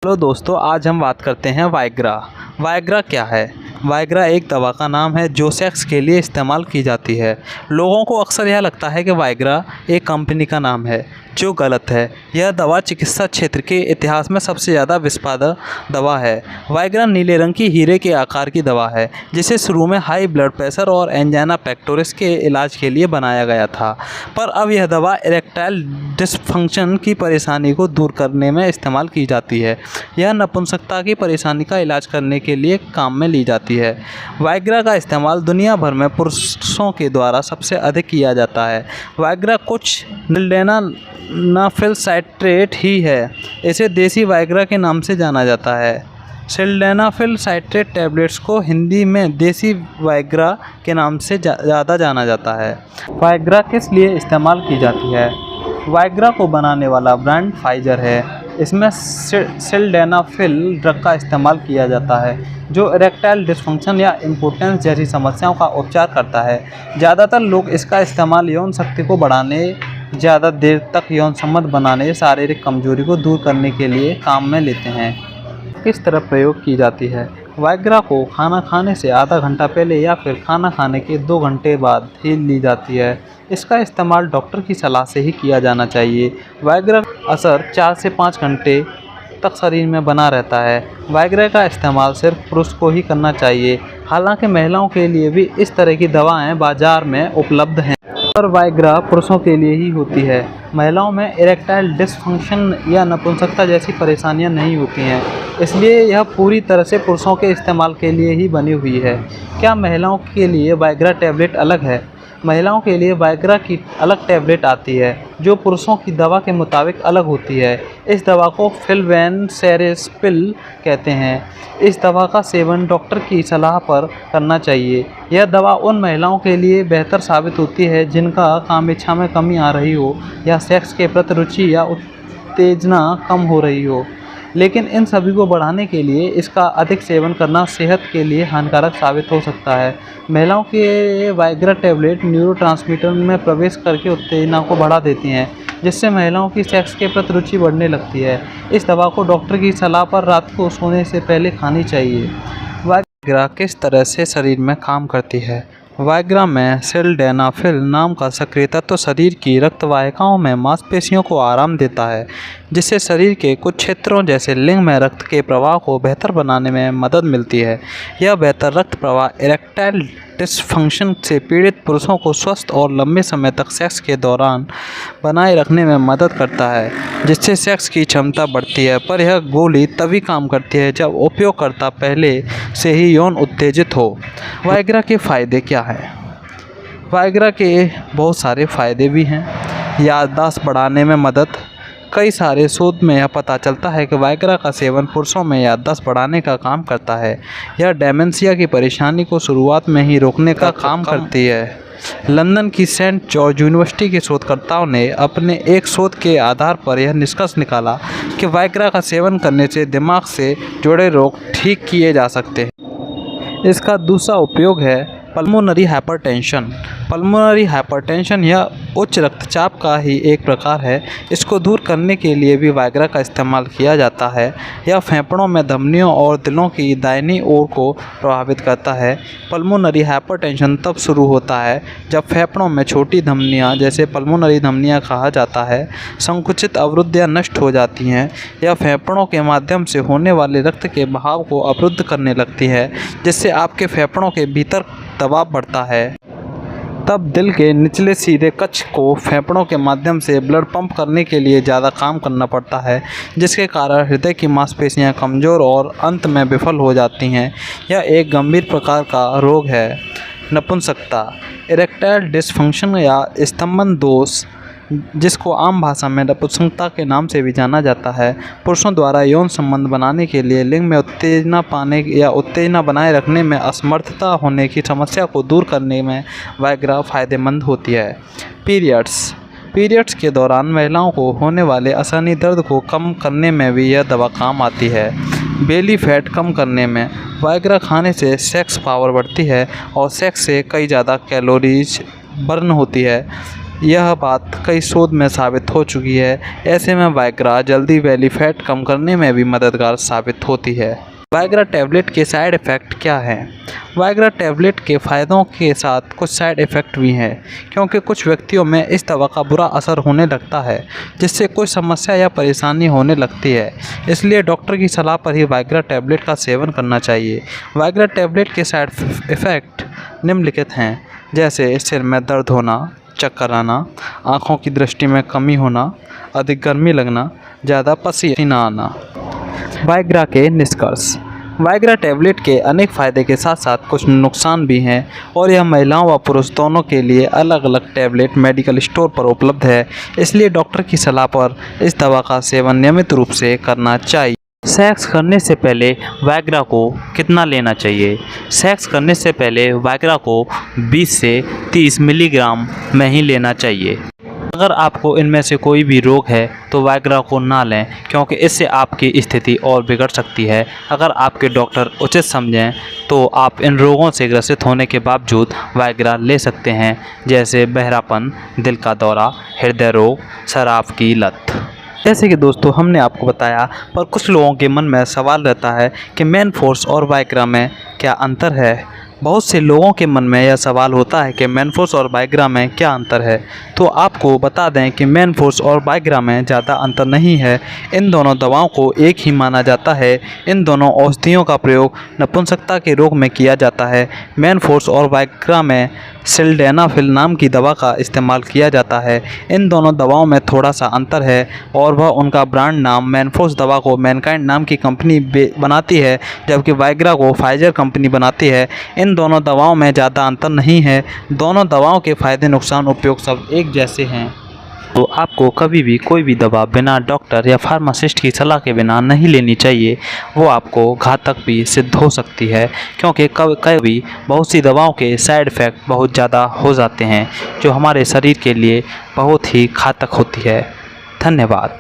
Hello दोस्तों, आज हम बात करते हैं वाइग्रा। वाइग्रा क्या है? वाइग्रा एक दवा का नाम है जो सेक्स के लिए इस्तेमाल की जाती है। लोगों को अक्सर यह लगता है कि वाइग्रा एक कंपनी का नाम है, जो गलत है। यह दवा चिकित्सा क्षेत्र के इतिहास में सबसे ज़्यादा विस्पाद दवा है। वाइग्रा नीले रंग की हीरे के आकार की दवा है, जिसे शुरू में हाई ब्लड प्रेशर और एंजाइना पेक्टोरिस के इलाज के लिए बनाया गया था, पर अब यह दवा इरेक्टाइल डिसफंक्शन की परेशानी को दूर करने में इस्तेमाल की जाती है। यह नपुंसकता की परेशानी का इलाज करने के लिए काम में ली जाती है। वाइग्रा का इस्तेमाल दुनिया भर में पुरुषों के द्वारा सबसे अधिक किया जाता है। वाइग्रा कुछ सिल्डेनाफिल साइट्रेट ही है। इसे देसी वाइग्रा के नाम से जाना जाता है। सिल्डेनाफिल साइट्रेट टैबलेट्स को हिंदी में देसी वाइग्रा के नाम से ज़्यादा जाना जाता है। वाइग्रा किस लिए इस्तेमाल की जाती है? वाइग्रा को बनाने वाला ब्रांड फाइजर है। इसमें सिल्डेनाफिल ड्रग का इस्तेमाल किया जाता है, जो इरेक्टाइल डिसफंक्शन या इम्पोर्टेंस जैसी समस्याओं का उपचार करता है। ज़्यादातर लोग इसका इस्तेमाल यौन शक्ति को बढ़ाने, ज़्यादा देर तक यौन संबंध बनाने, शारीरिक कमजोरी को दूर करने के लिए काम में लेते हैं। किस तरह प्रयोग की जाती है? वाइग्रा को खाना खाने से आधा घंटा पहले या फिर खाना खाने के 2 घंटे बाद ही ली जाती है। इसका इस्तेमाल डॉक्टर की सलाह से ही किया जाना चाहिए। वाइग्रा का असर 4 से 5 घंटे तक शरीर में बना रहता है। वाइग्रा का इस्तेमाल सिर्फ पुरुष को ही करना चाहिए। हालांकि महिलाओं के लिए भी इस तरह की दवाएं बाजार में उपलब्ध हैं, पर वाइग्रा पुरुषों के लिए ही होती है। महिलाओं में इरेक्टाइल डिसफंक्शन या नपुंसकता जैसी परेशानियां नहीं होती हैं, इसलिए यह पूरी तरह से पुरुषों के इस्तेमाल के लिए ही बनी हुई है। क्या महिलाओं के लिए वाइग्रा टैबलेट अलग है? महिलाओं के लिए वाइग्रा की अलग टैबलेट आती है, जो पुरुषों की दवा के मुताबिक अलग होती है। इस दवा को फिल्वेंसेरेस्पिल कहते हैं। इस दवा का सेवन डॉक्टर की सलाह पर करना चाहिए। यह दवा उन महिलाओं के लिए बेहतर साबित होती है जिनका कामइच्छा में कमी आ रही हो या सेक्स के प्रति रुचि या उत्तेजना कम हो रही हो। लेकिन इन सभी को बढ़ाने के लिए इसका अधिक सेवन करना सेहत के लिए हानिकारक साबित हो सकता है। महिलाओं के वाइग्रा टैबलेट न्यूरोट्रांसमीटर में प्रवेश करके उत्तेजना को बढ़ा देती हैं, जिससे महिलाओं की सेक्स के प्रति रुचि बढ़ने लगती है। इस दवा को डॉक्टर की सलाह पर रात को सोने से पहले खानी चाहिए। वाइग्रा किस तरह से शरीर में काम करती है? वाइग्रा में सिल्डेनाफिल नाम का सक्रिय तत्व शरीर की रक्तवाहिकाओं में मांसपेशियों को आराम देता है, जिससे शरीर के कुछ क्षेत्रों जैसे लिंग में रक्त के प्रवाह को बेहतर बनाने में मदद मिलती है। यह बेहतर रक्त प्रवाह इरेक्टाइल डिसफंक्शन से पीड़ित पुरुषों को स्वस्थ और लंबे समय तक सेक्स के दौरान बनाए रखने में मदद करता है, जिससे सेक्स की क्षमता बढ़ती है। पर यह गोली तभी काम करती है जब उपयोगकर्ता पहले से ही यौन उत्तेजित हो। वाइग्रा के फ़ायदे क्या हैं? वाइग्रा के बहुत सारे फ़ायदे भी हैं। याददाश्त बढ़ाने में मदद। कई सारे शोध में यह पता चलता है कि वाइग्रा का सेवन पुरुषों में याददाश्त बढ़ाने का काम करता है। यह डेमेंशिया की परेशानी को शुरुआत में ही रोकने का काम करती है। लंदन की सेंट जॉर्ज यूनिवर्सिटी के शोधकर्ताओं ने अपने एक शोध के आधार पर यह निष्कर्ष निकाला कि वाइग्रा का सेवन करने से दिमाग से जुड़े रोग ठीक किए जा सकते हैं। इसका दूसरा उपयोग है पल्मोनरी हाइपरटेंशन। पल्मोनरी हाइपरटेंशन यह उच्च रक्तचाप का ही एक प्रकार है। इसको दूर करने के लिए भी वाइग्रा का इस्तेमाल किया जाता है। यह फेफड़ों में धमनियों और दिलों की दाहिनी ओर को प्रभावित करता है। पल्मोनरी हाइपरटेंशन तब शुरू होता है जब फेफड़ों में छोटी धमनियाँ, जिसे पल्मोनरी धमनियाँ कहा जाता है, संकुचित, अवरुद्ध या नष्ट हो जाती हैं। यह फेफड़ों के माध्यम से होने वाले रक्त के बहाव को अवरुद्ध करने लगती है, जिससे आपके फेफड़ों के भीतर दबाव बढ़ता है। तब दिल के निचले सीधे कक्ष को फेफड़ों के माध्यम से ब्लड पंप करने के लिए ज़्यादा काम करना पड़ता है, जिसके कारण हृदय की मांसपेशियां कमज़ोर और अंत में विफल हो जाती हैं। यह एक गंभीर प्रकार का रोग है। नपुंसकता, इरेक्टाइल डिसफंक्शन या स्तंभन दोष, जिसको आम भाषा में नपुंसकता के नाम से भी जाना जाता है, पुरुषों द्वारा यौन संबंध बनाने के लिए लिंग में उत्तेजना पाने या उत्तेजना बनाए रखने में असमर्थता होने की समस्या को दूर करने में वाइग्रा फ़ायदेमंद होती है। पीरियड्स के दौरान महिलाओं को होने वाले असहनीय दर्द को कम करने में भी यह दवा काम आती है। बेली फैट कम करने में वाइग्रा खाने से सेक्स पावर बढ़ती है और सेक्स से कई ज़्यादा कैलोरीज बर्न होती है। यह बात कई शोध में साबित हो चुकी है। ऐसे में वाइग्रा जल्दी बेली फैट कम करने में भी मददगार साबित होती है। वाइग्रा टैबलेट के साइड इफ़ेक्ट क्या हैं? वाइग्रा टैबलेट के फ़ायदों के साथ कुछ साइड इफ़ेक्ट भी हैं, क्योंकि कुछ व्यक्तियों में इस दवा का बुरा असर होने लगता है, जिससे कुछ समस्या या परेशानी होने लगती है। इसलिए डॉक्टर की सलाह पर ही वाइग्रा टैबलेट का सेवन करना चाहिए। वाइग्रा टैबलेट के साइड इफ़ेक्ट निम्नलिखित हैं, जैसे सिर में दर्द होना, चक्कर आना, आँखों की दृष्टि में कमी होना, अधिक गर्मी लगना, ज़्यादा पसीना आना। वाइग्रा के निष्कर्ष। वाइग्रा टैबलेट के अनेक फ़ायदे के साथ साथ कुछ नुकसान भी हैं और यह महिलाओं व पुरुष दोनों के लिए अलग अलग टैबलेट मेडिकल स्टोर पर उपलब्ध है। इसलिए डॉक्टर की सलाह पर इस दवा का सेवन नियमित रूप से करना चाहिए। सेक्स करने से पहले वाइग्रा को कितना लेना चाहिए? सेक्स करने से पहले वाइग्रा को 20 से 30 मिलीग्राम में ही लेना चाहिए। अगर आपको इनमें से कोई भी रोग है तो वाइग्रा को ना लें, क्योंकि इससे आपकी स्थिति और बिगड़ सकती है। अगर आपके डॉक्टर उचित समझें तो आप इन रोगों से ग्रसित होने के बावजूद वाइग्रा ले सकते हैं, जैसे बहरापन, दिल का दौरा, हृदय रोग, शराब की लत। जैसे कि दोस्तों हमने आपको बताया, पर कुछ लोगों के मन में सवाल रहता है कि मेनफोर्स और वाइग्रा में क्या अंतर है। बहुत से लोगों के मन में यह सवाल होता है कि मेनफोर्स और वाइग्रा में क्या अंतर है। तो आपको बता दें कि मेनफोर्स और वाइग्रा में ज़्यादा अंतर नहीं है। इन दोनों दवाओं को एक ही माना जाता है। इन दोनों औषधियों का प्रयोग नपुंसकता के रोग में किया जाता है। मेनफोर्स और वाइग्रा में सिल्डेनाफिल नाम की दवा का इस्तेमाल किया जाता है। इन दोनों दवाओं में थोड़ा सा अंतर है और वह उनका ब्रांड नाम मेनफोर्स दवा को मैनकाइंड नाम की कंपनी बनाती है, जबकि वाइग्रा को फाइजर कंपनी बनाती है। इन दोनों दवाओं में ज़्यादा अंतर नहीं है। दोनों दवाओं के फ़ायदे नुकसान उपयोग सब एक जैसे हैं। तो आपको कभी भी कोई भी दवा बिना डॉक्टर या फार्मासिस्ट की सलाह के बिना नहीं लेनी चाहिए। वो आपको घातक भी सिद्ध हो सकती है, क्योंकि कभी बहुत सी दवाओं के साइड इफ़ेक्ट बहुत ज़्यादा हो जाते हैं, जो हमारे शरीर के लिए बहुत ही घातक होती है। धन्यवाद।